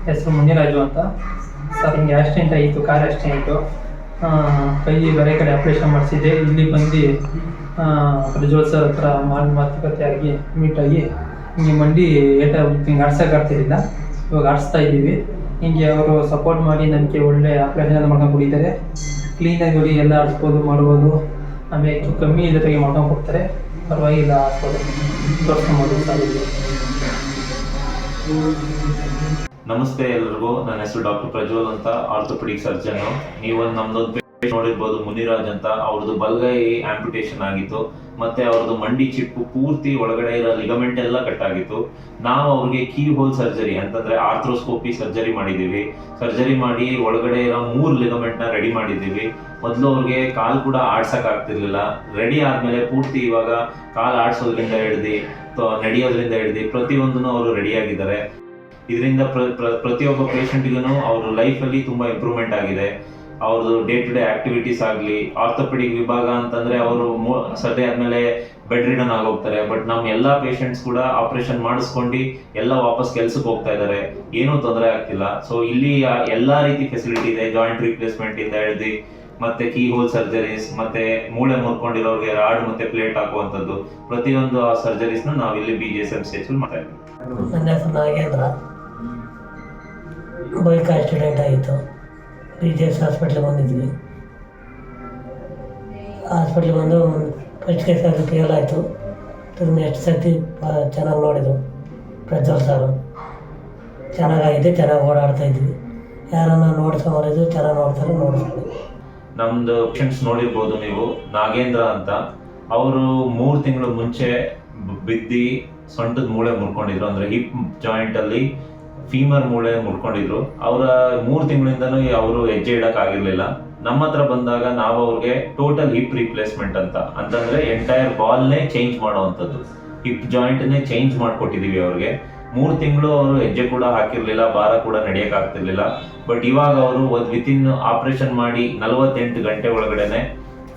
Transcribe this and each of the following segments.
ಹೆಸರು ಮುನಿರಾಜು ಅಂತ. ಸರ್ ಹಿಂಗೆ ಆಕ್ಸಿಡೆಂಟ್ ಆಯಿತು, ಕಾರ್ ಆಕ್ಸಿಡೆಂಟು. ಕೈ ಬೇರೆ ಕಡೆ ಆಪ್ರೇಷನ್ ಮಾಡಿಸಿದ್ದೆ. ಇಲ್ಲಿ ಬಂದು ಪ್ರಜ್ವಲ್ ಸರ್ ಹತ್ರ ಮಾತುಕತೆ ಆಗಿ ಮೀಟಾಗಿ ಹಿಂಗೆ ಮಂಡಿ ಹಿಂಗೆ ಆಡ್ಸೋಕ್ಕಾಗ್ತಿರಲಿಲ್ಲ. ಇವಾಗ ಆಡಿಸ್ತಾ ಇದ್ದೀವಿ. ಹಿಂಗೆ ಅವರು ಸಪೋರ್ಟ್ ಮಾಡಿ ನನಗೆ ಒಳ್ಳೆ ಆಪ್ರೇಷನ್ ಎಲ್ಲ ಮಾಡ್ಕೊಂಡು ಕೊಡಿದ್ದಾರೆ. ಕ್ಲೀನಾಗಿ ಹೊಡಿ ಎಲ್ಲ ಆಡಿಸ್ಬೋದು ಮಾಡ್ಬೋದು. ಆಮೇಲೆ ಹೆಚ್ಚು ಕಮ್ಮಿ ಜೊತೆಗೆ ಮಾಡ್ಕೊಂಡು ಕೊಡ್ತಾರೆ. ಪರವಾಗಿಲ್ಲ, ಆಡ್ಸ್ಬೋದು, ತೋರಿಸ್ಕೊಬೋದು ಸರ್. ನಮಸ್ತೆ ಎಲ್ಲರಿಗೂ. ನನ್ನ ಹೆಸರು ಡಾಕ್ಟರ್ ಪ್ರಜ್ವಲ್ ಅಂತ, ಆರ್ಥೋಪೆಡಿಕ್ ಸರ್ಜನ್. ನೀವು ನಮ್ದೊಂದು ನೋಡಿರ್ಬೋದು, ಮುನಿರಾಜ್ ಅಂತ. ಅವ್ರದ್ದು ಬಲಗೈ ಆಂಪ್ಯುಟೇಷನ್ ಆಗಿತ್ತು, ಮತ್ತೆ ಅವ್ರದ್ದು ಮಂಡಿ ಚಿಪ್ಪು ಪೂರ್ತಿ ಒಳಗಡೆ ಇರೋ ಲಿಗಮೆಂಟ್ ಎಲ್ಲ ಕಟ್ಟಾಗಿತ್ತು. ನಾವು ಅವ್ರಿಗೆ ಕೀ ಹೋಲ್ ಸರ್ಜರಿ ಅಂತಂದ್ರೆ ಆರ್ಥ್ರೋಸ್ಕೋಪಿ ಸರ್ಜರಿ ಮಾಡಿದ್ದೀವಿ. ಸರ್ಜರಿ ಮಾಡಿ ಒಳಗಡೆ ಇರೋ 3 ಲಿಗಮೆಂಟ್ನ ರೆಡಿ ಮಾಡಿದ್ದೀವಿ. ಮೊದಲು ಅವ್ರಿಗೆ ಕಾಲು ಕೂಡ ಆಡ್ಸಕ್ ಆಗ್ತಿರ್ಲಿಲ್ಲ. ರೆಡಿ ಆದ್ಮೇಲೆ ಪೂರ್ತಿ ಇವಾಗ ಕಾಲು ಆಡ್ಸೋದ್ರಿಂದ ಹಿಡ್ದು ನಡೆಯೋದ್ರಿಂದ ಹಿಡ್ದು ಪ್ರತಿಯೊಂದನ್ನು ಅವರು ರೆಡಿಯಾಗಿದ್ದಾರೆ. ಇದರಿಂದ ಪ್ರತಿಯೊಬ್ಬ ಪೇಷಂಟ್ಗೂ ಅವ್ರ ಲೈಫಲ್ಲಿ ತುಂಬಾ ಇಂಪ್ರೂವ್ಮೆಂಟ್ ಆಗಿದೆ. ಅವ್ರದ್ದು ಡೇ ಟು ಡೇ ಆಕ್ಟಿವಿಟೀಸ್ ಆಗಲಿ. ಆರ್ಥೋಪೆಡಿಕ್ ವಿಭಾಗ ಅಂತಂದ್ರೆ ಅವರು ಸರ್ಜರಿ ಆದ್ಮೇಲೆ ಬೆಡ್ ರಿಡನ್ ಆಗೋಗ್ತಾರೆ. ಬಟ್ ನಮ್ಮ ಎಲ್ಲಾ ಪೇಷಂಟ್ಸ್ ಕೂಡ ಆಪರೇಷನ್ ಮಾಡಿಸ್ಕೊಂಡು ಎಲ್ಲ ವಾಪಸ್ ಕೆಲ್ಸಕ್ಕೆ ಹೋಗ್ತಾ ಇದ್ದಾರೆ. ಏನೂ ತೊಂದರೆ ಆಗ್ತಿಲ್ಲ. ಸೊ ಇಲ್ಲಿ ಎಲ್ಲಾ ರೀತಿ ಫೆಸಿಲಿಟಿ ಇದೆ. ಜಾಯಿಂಟ್ ರಿಪ್ಲೇಸ್ಮೆಂಟ್ ಇಂದ ಹಿಡಿದು ಮತ್ತೆ ಕೀ ಹೋಲ್ ಸರ್ಜರೀಸ್, ಮತ್ತೆ ಮೂಳೆ ಮುರ್ಕೊಂಡಿರೋರಿಗೆ ರಾಡ್ ಮತ್ತೆ ಪ್ಲೇಟ್ ಹಾಕುವಂಥದ್ದು, ಪ್ರತಿಯೊಂದು ಆ ಸರ್ಜರೀಸ್ ನಾವು ಇಲ್ಲಿ BJSMCH ಮಾಡ್ತಾ ಇದ್ದೀವಿ. ನನ್ನ ಹೆಸರು ನಾಗೇಂದ್ರ. ಬೈಕ್ ಆಕ್ಸಿಡೆಂಟ್ ಆಯಿತು. BJS ಹಾಸ್ಪಿಟ್ಲಿಗೆ ಬಂದಿದ್ವಿ. ಹಾಸ್ಪಿಟ್ಲಿಗೆ ಬಂದು ಫಸ್ಟ್ ಕೇಸ್ ಅದು ಫೇಲ್ ಆಯಿತು. ತಿರ್ಗಿ ನೆಕ್ಸ್ಟ್ ಸರ್ತಿ ಚೆನ್ನಾಗಿ ನೋಡಿದ್ರು ಪ್ರಜ್ವಲ್ ಸಾರು. ಚೆನ್ನಾಗಾಗಿದೆ, ಚೆನ್ನಾಗಿ ಓಡಾಡ್ತಾ ಇದ್ವಿ. ಯಾರನ್ನ ನೋಡ್ಸ್ಕೊಂಬರಿದ್ರು, ಚೆನ್ನಾಗಿ ನೋಡ್ತಾರೆ, ನೋಡಿಸ್ತೀವಿ. ನಮ್ದು ಪೇಷಂಟ್ಸ್ ನೋಡಿರ್ಬೋದು ನೀವು, ನಾಗೇಂದ್ರ ಅಂತ. ಅವರು 3 ತಿಂಗಳು ಮುಂಚೆ ಬಿದ್ದಿ ಸೊಂಟದ ಮೂಳೆ ಮುರ್ಕೊಂಡಿದ್ರು. ಅಂದ್ರೆ ಹಿಪ್ ಜಾಯಿಂಟ್ ಅಲ್ಲಿ ಫೀಮರ್ ಮೂಳೆ ಮುರ್ಕೊಂಡಿದ್ರು. ಅವರ 3 ತಿಂಗಳಿಂದನೂ ಅವರು ಹೆಜ್ಜೆ ಇಡಕ್ ಆಗಿರ್ಲಿಲ್ಲ. ನಮ್ಮ ಹತ್ರ ಬಂದಾಗ ನಾವು ಅವ್ರಿಗೆ ಟೋಟಲ್ ಹಿಪ್ ರಿಪ್ಲೇಸ್ಮೆಂಟ್ ಅಂತಂದ್ರೆ ಎಂಟೈರ್ ಬಾಲ್ನೇ ಚೇಂಜ್ ಮಾಡುವಂಥದ್ದು, ಹಿಪ್ ಜಾಯಿಂಟ್ನೇ ಚೇಂಜ್ ಮಾಡ್ಕೊಟ್ಟಿದೀವಿ ಅವ್ರಿಗೆ. 3 ತಿಂಗಳು ಅವರು ಹೆಜ್ಜೆ ಕೂಡ ಹಾಕಿರ್ಲಿಲ್ಲ, ಭಾರ ಕೂಡ ನಡೆಯಕ್ ಆಗ್ತಿರ್ಲಿಲ್ಲ. ಬಟ್ ಇವಾಗ ಅವರು ವಿತಿನ್ ಆಪರೇಷನ್ ಮಾಡಿ 48 ಗಂಟೆ ಒಳಗಡೆನೆ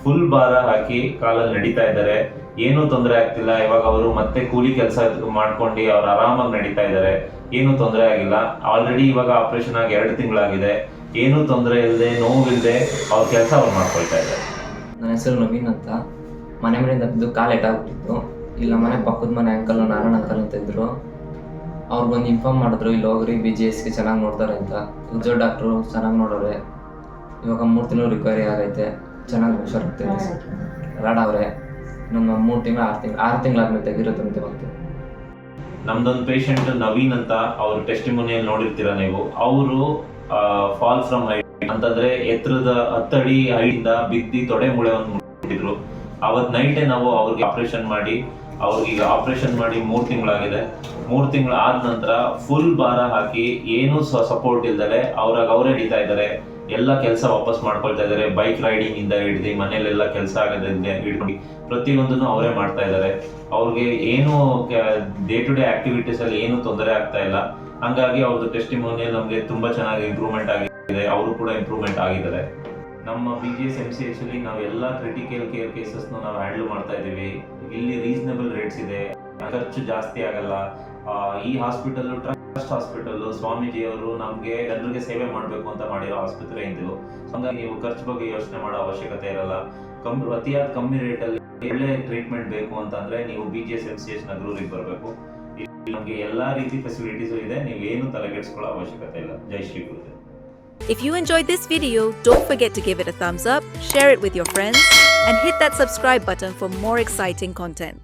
ಫುಲ್ ಭಾರ ಹಾಕಿ ಕಾಲಲ್ಲಿ ನಡೀತಾ ಇದ್ದಾರೆ. ಏನೂ ತೊಂದರೆ ಆಗ್ತಿಲ್ಲ. ಇವಾಗ ಅವರು ಮತ್ತೆ ಕೂಲಿ ಕೆಲಸ ಮಾಡ್ಕೊಂಡು ಅವ್ರು ಆರಾಮಾಗಿ ನಡೀತಾ ಇದ್ದಾರೆ. ಏನೂ ತೊಂದರೆ ಆಗಿಲ್ಲ. ಆಲ್ರೆಡಿ ಇವಾಗ ಆಪರೇಷನ್ ಆಗಿ 2 ತಿಂಗಳಾಗಿದೆ. ಏನೂ ತೊಂದರೆ ಇಲ್ಲದೆ, ನೋವಿಲ್ಲದೆ ಅವ್ರ ಕೆಲಸ ಅವ್ರು ಮಾಡ್ಕೊಳ್ತಾ ಇದ್ದಾರೆ. ನನ್ನ ಹೆಸರು ನವೀನ್ ಅಂತ. ಮನೆಯಿಂದ ಬಿದ್ದು ಕಾಲು ಏಟಾಗ್ಬಿಟ್ಟಿತ್ತು. ಇಲ್ಲ ಮನೆ ಪಕ್ಕದ ಮನೆ ಅಂಕಲ್, ನಾರಾಯಣ ಅಂಕಲ್ ಅಂತ ಇದ್ರು. ಅವ್ರು ಬಂದು ಇನ್ಫಾರ್ಮ್ ಮಾಡಿದ್ರು, ಇಲ್ಲಿ ಹೋಗ್ರಿ BJSಗೆ ಚೆನ್ನಾಗಿ ನೋಡ್ತಾರೆ ಅಂತ. ಉಜ್ಜೋ ಡಾಕ್ಟ್ರು ಚೆನ್ನಾಗಿ ನೋಡೋರೆ. ಇವಾಗ 3 ತಿಂಗಳು ರಿಕವರಿ ಆಗೈತೆ, ಚೆನ್ನಾಗಿ ಹುಷಾರಾಗ್ತೈತೆ. ರಾಡ್ ಅವ್ರೆ ಇನ್ನೊಂದು 3 ತಿಂಗಳು 6 ತಿಂಗಳಾದ್ಮೇಲೆ ತೆಗಿರುತ್ತೆ ಬಂತು. ನಮ್ದೊಂದು ಪೇಷಂಟ್ ನವೀನ್ ಅಂತ, ಅವ್ರ ಟೆಸ್ಟಿಮೋನಿಯಲ್ ನೋಡಿರ್ತೀರಾ ನೀವು. ಅವರು ಫಾಲ್ ಫ್ರಮ್ ಹೈಟ್ ಅಂತಂದ್ರೆ ಎತ್ತರದ 10 ಅಡಿ ಹೈಟಿಂದ ಬಿದ್ದಿ ತೊಡೆ ಮೂಳೆ ಒಂದು ಮುಟ್ಟಿದ್ರು. ಅವತ್ ನೈಟೇ ನಾವು ಅವ್ರಿಗೆ ಆಪರೇಷನ್ ಮಾಡಿ, ಅವ್ರಿಗೆ ಆಪರೇಷನ್ ಮಾಡಿ 3 ತಿಂಗಳಾಗಿದೆ. 3 ತಿಂಗಳು ಆದ ನಂತರ ಫುಲ್ ಭಾರ ಹಾಕಿ ಏನೂ ಸಪೋರ್ಟ್ ಇಲ್ದಲೆ ಅವರೇ ಹಿಡಿತಾ ಇದ್ದಾರೆ. ಎಲ್ಲ ಕೆಲಸ ವಾಪಸ್ ಮಾಡ್ಕೊಳ್ತಾ ಇದ್ದಾರೆ. ಬೈಕ್ ರೈಡಿಂಗ್ ಇಂದ ಹಿಡಿದು ಮನೇಲೆಲ್ಲ ಕೆಲಸ ಆಗೋದ್ರಿಂದ ಹಿಡ್ಕೊಂಡು ಪ್ರತಿಯೊಂದನ್ನು ಅವರೇ ಮಾಡ್ತಾ ಇದ್ದಾರೆ. ಅವ್ರಿಗೆ ಏನು ಡೇ ಟು ಡೇ ಆಕ್ಟಿವಿಟೀಸ್ ಅಲ್ಲಿ ಏನು ತೊಂದರೆ ಆಗ್ತಾ ಇಲ್ಲ. ಹಂಗಾಗಿ ಅವ್ರದ್ದು ಟೆಸ್ಟಿಮೋನಿಯಲ್ ನಮಗೆ ತುಂಬಾ ಚೆನ್ನಾಗಿ ಇಂಪ್ರೂವ್ಮೆಂಟ್ ಆಗಿದೆ. ಅವರು ಕೂಡ ಇಂಪ್ರೂವ್ಮೆಂಟ್ ಆಗಿದ್ದಾರೆ. ನಮ್ಮ BJSMCH ಅಲ್ಲಿ ನಾವು ಎಲ್ಲ ಕ್ರಿಟಿಕಲ್ ಕೇರ್ ಕೇಸಸ್ ನಾವು ಹ್ಯಾಂಡಲ್ ಮಾಡ್ತಾ ಇದ್ದೀವಿ. ಇಲ್ಲಿ ರೀಸನಬಲ್ ರೇಟ್ಸ್ ಇದೆ, ಖರ್ಚು ಜಾಸ್ತಿ ಆಗಲ್ಲ. ಈ ಹಾಸ್ಪಿಟಲ್ ಟ್ರಸ್ಟ್ ಹಾಸ್ಪಿಟಲ್, ಸ್ವಾಮೀಜಿ ಅವರು ನಮಗೆ ಜನರಿಗೆ ಸೇವೆ ಮಾಡಬೇಕು ಅಂತ ಮಾಡಿರೋ ಆಸ್ಪತ್ರೆ ಇದು. ಹಾಗಾಗಿ ನೀವು ಖರ್ಚು ಬಗ್ಗೆ ಯೋಚನೆ ಮಾಡೋ ಅವಶ್ಯಕತೆ ಇರಲ್ಲ. ಅತಿಯಾದ ಕಮ್ಮಿ ರೇಟಲ್ಲಿ ಒಳ್ಳೆ ಟ್ರೀಟ್ಮೆಂಟ್ ಬೇಕು ಅಂತಂದ್ರೆ ನೀವು BJSMCH ನಗರೂರಿಗೆ ಬರಬೇಕು. ಇಲ್ಲಿ ನಮಗೆ ಎಲ್ಲಾ ರೀತಿ ಫೆಸಿಲಿಟೀಸು ಇದೆ. ನೀವು ಏನು ತಲೆಗೆಡಿಸ್ಕೊಳ್ಳೋ ಅವಶ್ಯಕತೆ ಇಲ್ಲ. ಜೈ Shri Gurudev. If you enjoyed this video, don't forget to give it a thumbs up, share it with your friends, and hit that subscribe button for more exciting content.